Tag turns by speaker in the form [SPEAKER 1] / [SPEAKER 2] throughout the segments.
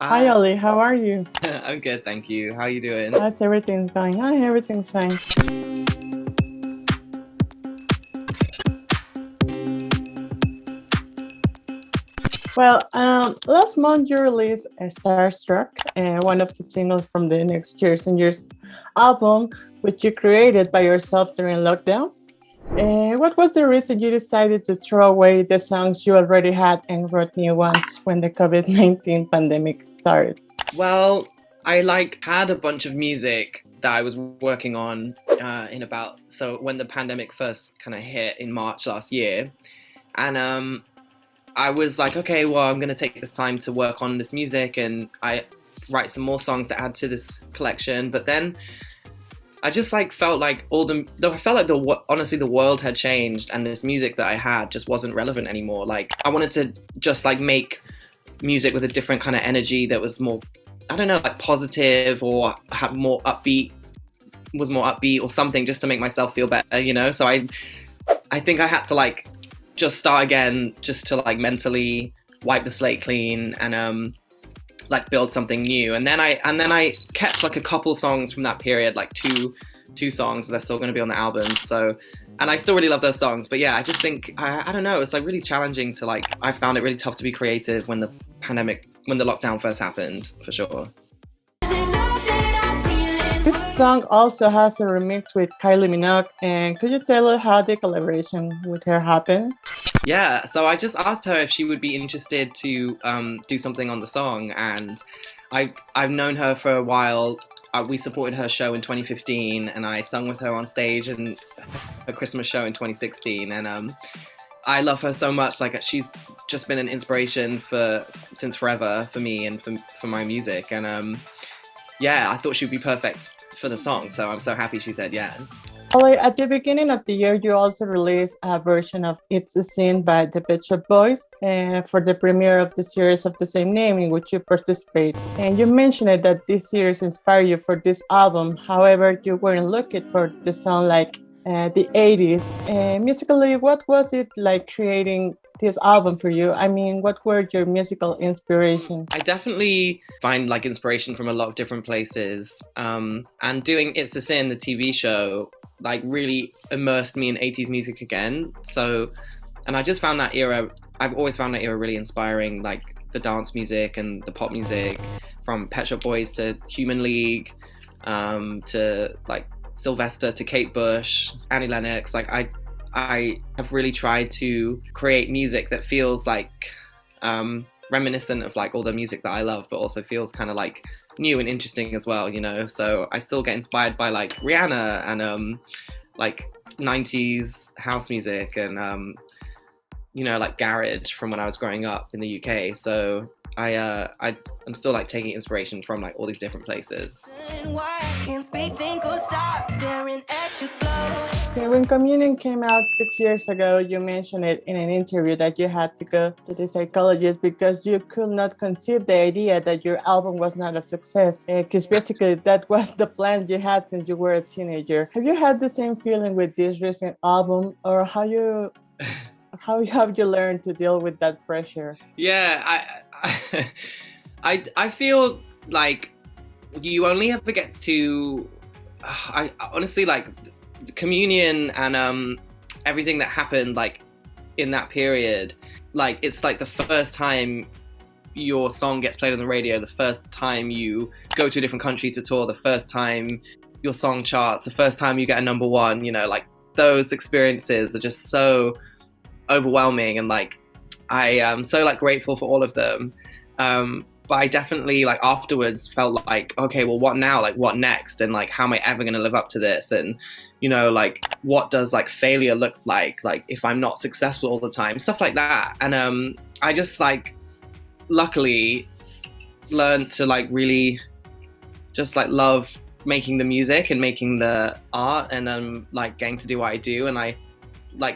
[SPEAKER 1] Hi,
[SPEAKER 2] Hi,
[SPEAKER 1] Olly. How are you?
[SPEAKER 2] I'm good, thank you. How you doing?
[SPEAKER 1] How's everything going? Hi, everything's fine. Last month you released Starstruck, one of the singles from the Next Years and Years album, which you created by yourself during lockdown. What was the reason you decided to throw away the songs you already had and wrote new ones when the COVID-19 pandemic started?
[SPEAKER 2] Well, I had a bunch of music that I was working on in about so when the pandemic first kind of hit in March last year, and I was like, okay, well, I'm gonna take this time to work on this music, and I write some more songs to add to this collection. But then I just felt like I felt like honestly the world had changed, and this music that I had just wasn't relevant anymore. Like I wanted to just make music with a different kind of energy that was more, I don't know, like positive or had more upbeat, was more upbeat or something, just to make myself feel better, you know. So I think I had to just start again, just to mentally wipe the slate clean and build something new. And then I kept a couple songs from that period, like two songs. They're still going to be on the album. So, and I still really love those songs. But yeah, I just think I don't know. It's really challenging to I found it really tough to be creative when the lockdown first happened, for sure.
[SPEAKER 1] This song also has a remix with Kylie Minogue, and could you tell us how the collaboration with her happened?
[SPEAKER 2] Yeah, so I just asked her if she would be interested to do something on the song, and I've known her for a while. We supported her show in 2015, and I sung with her on stage in a Christmas show in 2016. And I love her so much. She's just been an inspiration since forever for me and for my music. And yeah, I thought she would be perfect for the song. So I'm so happy she said yes.
[SPEAKER 1] Ollie, at the beginning of the year, you also released a version of It's a Sin by the Pet Shop Boys for the premiere of the series of the same name in which you participate. And you mentioned it that this series inspired you for this album. However, you weren't looking for the sound like the 80s. Musically, what was it like creating this album for you? I mean, what were your musical inspirations?
[SPEAKER 2] I definitely find inspiration from a lot of different places. And doing It's a Sin, the TV show, really immersed me in 80s music again. So, and I just found that era, I've always found that era really inspiring, the dance music and the pop music, from Pet Shop Boys to Human League, to Sylvester to Kate Bush, Annie Lennox. I have really tried to create music that feels reminiscent of all the music that I love, but also feels kind of new and interesting as well, you know. So I still get inspired by Rihanna and 90s house music and you know, garage from when I was growing up in the UK. So I'm still taking inspiration from all these different places.
[SPEAKER 1] Okay, when Communion came out 6 years ago, you mentioned it in an interview that you had to go to the psychologist because you could not conceive the idea that your album was not a success. Because basically, that was the plan you had since you were a teenager. Have you had the same feeling with this recent album, or how have you learned to deal with that pressure?
[SPEAKER 2] Yeah, I feel like you only ever get to. I honestly Communion and everything that happened in that period. It's the first time your song gets played on the radio, the first time you go to a different country to tour, the first time your song charts, the first time you get a number one. You know, those experiences are just so overwhelming, and I am so grateful for all of them. But I definitely afterwards felt okay, well, what now? What next? And how am I ever going to live up to this? And you know, what does failure look like if I'm not successful all the time, stuff like that. And I just luckily learned to really just love making the music and making the art, and getting to do what I do, and I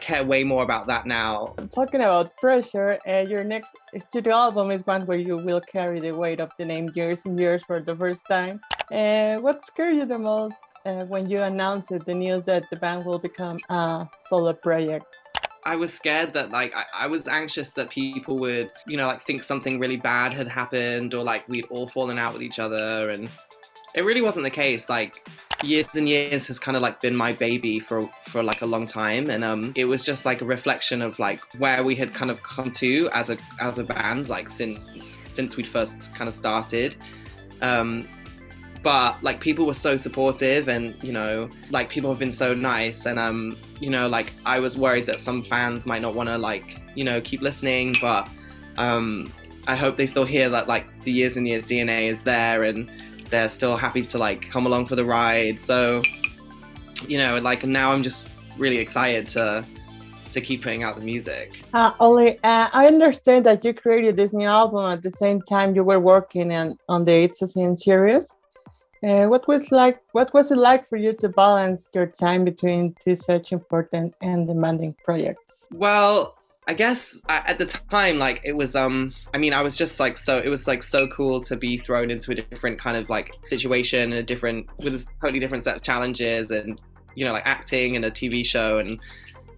[SPEAKER 2] care way more about that now.
[SPEAKER 1] Talking about pressure, your next studio album is one where you will carry the weight of the name Years and Years for the first time. What scared you the most when you announced the news that the band will become a solo project?
[SPEAKER 2] I was scared that like I was anxious that people would, you know, like think something really bad had happened, or like we'd all fallen out with each other, and it really wasn't the case. Like Years and Years has kind of like been my baby for like a long time, and it was just like a reflection of like where we had kind of come to as a band, like since we'd first kind of started. But like people were so supportive, and you know, like people have been so nice, and you know, like I was worried that some fans might not want to like, you know, keep listening, but I hope they still hear that like the Years and Years DNA is there, and they're still happy to like come along for the ride. So, you know, like now I'm just really excited to keep putting out the music.
[SPEAKER 1] Olly, I understand that you created this new album at the same time you were working on the It's a Sin series. What was it like for you to balance your time between two such important and demanding projects?
[SPEAKER 2] Well, I guess at the time, like it was, I mean, I was just like, it was like so cool to be thrown into a different kind of like situation, with a totally different set of challenges, and, you know, like acting in a TV show and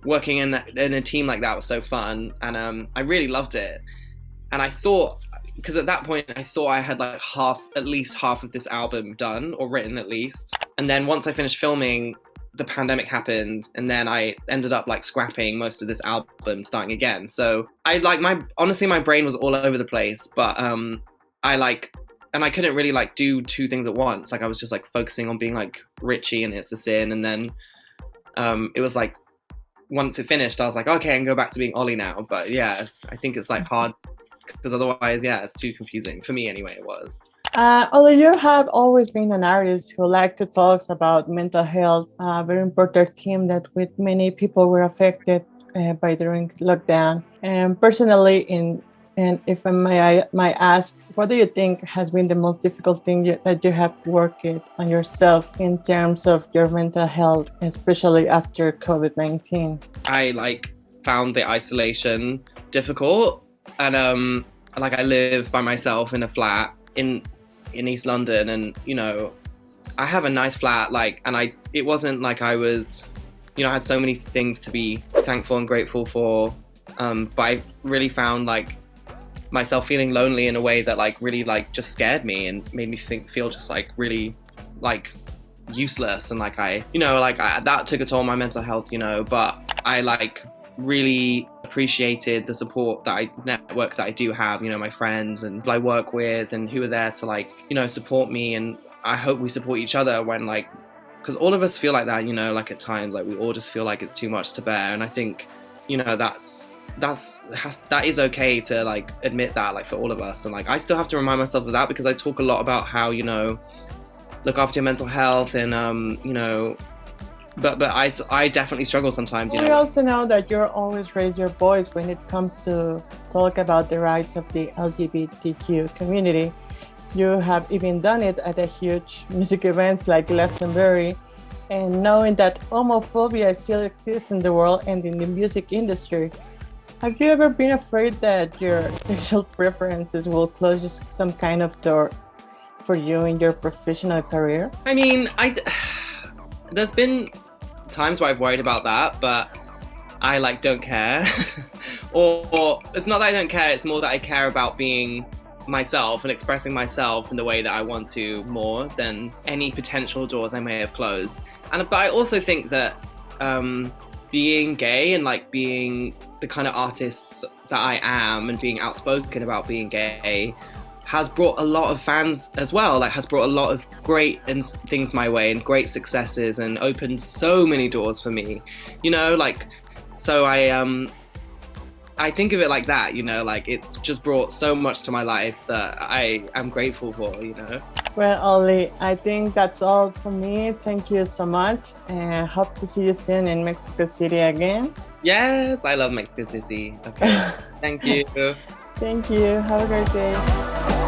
[SPEAKER 2] working in a team like that was so fun. And I really loved it. And I thought, because at that point I thought I had like at least half of this album done or written at least. And then once I finished filming, the pandemic happened, and then I ended up like scrapping most of this album, starting again. So I like honestly my brain was all over the place, but I couldn't really like do two things at once. Like I was just like focusing on being like Richie and It's a Sin, and then it was like once it finished I was like, okay, I can go back to being Olly now. But yeah, I think it's like hard, because otherwise, yeah, it's too confusing. For me anyway, it was.
[SPEAKER 1] Olly, you have always been an artist who liked to talk about mental health, a very important theme that with many people were affected by during lockdown. And personally, and if I might ask, what do you think has been the most difficult thing that you have worked on yourself in terms of your mental health, especially after COVID-19?
[SPEAKER 2] I like found the isolation difficult, and like I live by myself in a flat in East London, and you know, I have a nice flat, like, and it wasn't like I was, you know, I had so many things to be thankful and grateful for, but I really found like myself feeling lonely in a way that like really like just scared me and made me feel just like really like useless, and like that took a toll on my mental health, you know. But I like really appreciated the network that I do have, you know, my friends and I work with, and who are there to like, you know, support me. And I hope we support each other when like, because all of us feel like that, you know, like at times like we all just feel like it's too much to bear. And I think, you know, that is okay to like admit that, like for all of us. And like I still have to remind myself of that, because I talk a lot about how, you know, look after your mental health, and you know, but I definitely struggle sometimes, you know.
[SPEAKER 1] We also know that you always raise your voice when it comes to talk about the rights of the LGBTQ community. You have even done it at a huge music events like Glastonbury, and knowing that homophobia still exists in the world and in the music industry. Have you ever been afraid that your sexual preferences will close some kind of door for you in your professional career?
[SPEAKER 2] I mean, there's been times where I've worried about that, but I like don't care. or it's not that I don't care, it's more that I care about being myself and expressing myself in the way that I want to, more than any potential doors I may have closed. But I also think that being gay and like being the kind of artist that I am, and being outspoken about being gay, has brought a lot of fans as well, like has brought a lot of great things my way and great successes, and opened so many doors for me, you know, like, so I think of it like that, you know, like it's just brought so much to my life that I am grateful for, you know.
[SPEAKER 1] Well, Olly, I think that's all for me. Thank you so much, and hope to see you soon in Mexico City again.
[SPEAKER 2] Yes, I love Mexico City. Okay, thank you.
[SPEAKER 1] Thank you. Have a great day.